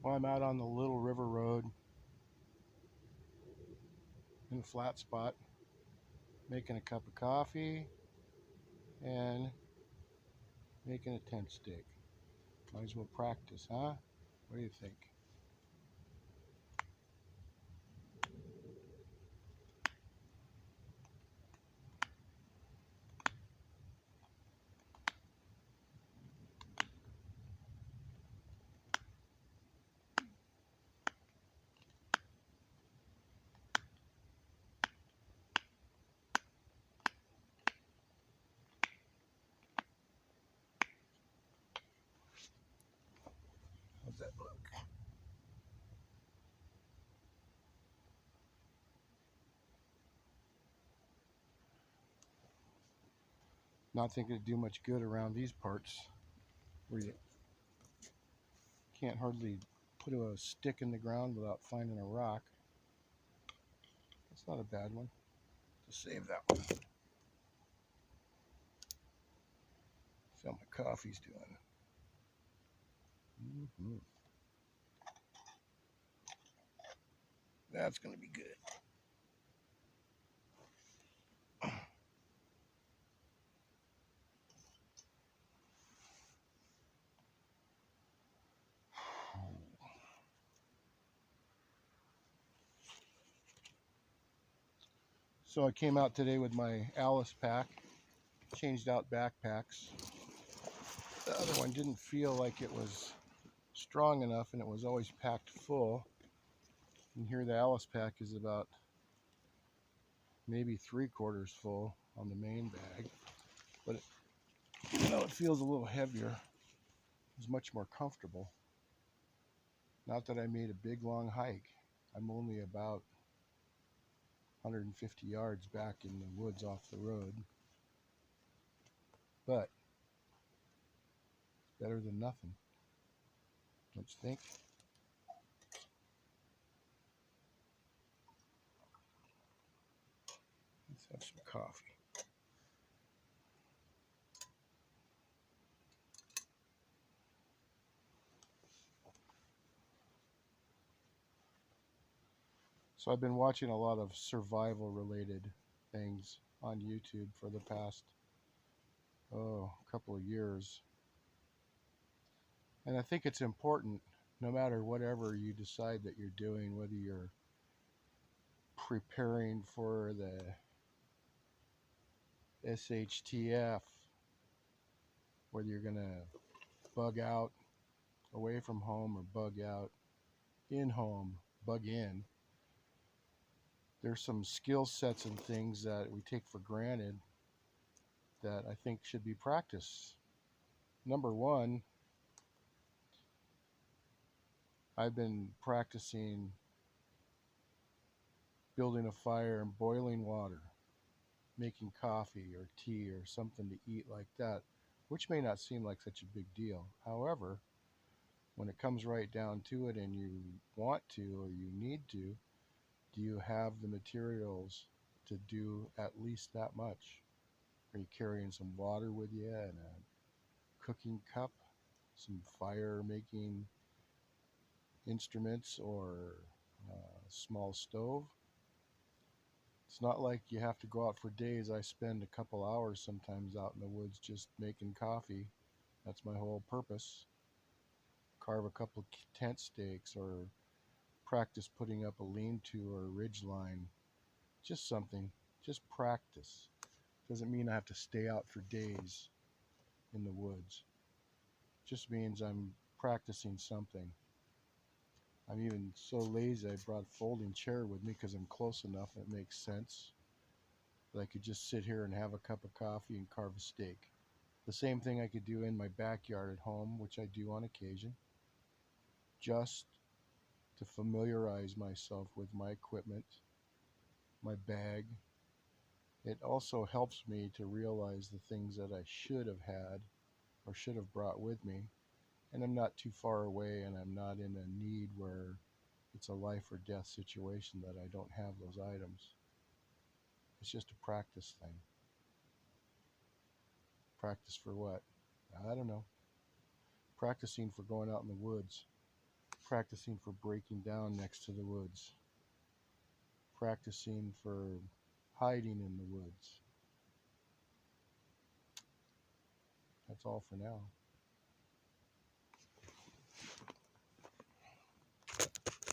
Well, I'm out on the little river road in a flat spot, making a cup of coffee and making a tent stake. Might as well practice, huh? What do you think? How's that look? Not thinking it'd do much good around these parts where you can't hardly put a stick in the ground without finding a rock. That's not a bad one. Just save that one. See how my coffee's doing. That's going to be good. So I came out today with my Alice pack, changed out backpacks. The other one didn't feel like it was strong enough and it was always packed full. And here the Alice pack is about maybe 3/4 full on the main bag. But it feels a little heavier. It's much more comfortable. Not that I made a big long hike. I'm only about 150 yards back in the woods off the road. But it's better than nothing. Don't you think? Let's have some coffee. So I've been watching a lot of survival related things on YouTube for the past couple of years. And I think it's important, no matter whatever you decide that you're doing, whether you're preparing for the SHTF, whether you're going to bug out away from home or bug out in home, bug in. There's some skill sets and things that we take for granted that I think should be practiced. Number one, I've been practicing building a fire and boiling water, making coffee or tea or something to eat like that, which may not seem like such a big deal. However, when it comes right down to it and you want to or you need to, do you have the materials to do at least that much? Are you carrying some water with you and a cooking cup, some fire making instruments, or a small stove? It's not like you have to go out for days. I spend a couple hours sometimes out in the woods just making coffee. That's my whole purpose. Carve a couple tent stakes or practice putting up a lean-to or a ridge line. Just something. Just practice. Doesn't mean I have to stay out for days in the woods. Just means I'm practicing something. I'm even so lazy I brought a folding chair with me because I'm close enough and it makes sense that I could just sit here and have a cup of coffee and carve a steak. The same thing I could do in my backyard at home, which I do on occasion, just to familiarize myself with my equipment, my bag. It also helps me to realize the things that I should have had or should have brought with me, and I'm not too far away and I'm not in a need where it's a life or death situation that I don't have those items. It's just a practice thing. Practice for what? I don't know. Practicing for going out in the woods. practicing for breaking down next to the woods, practicing for hiding in the woods. That's all for now.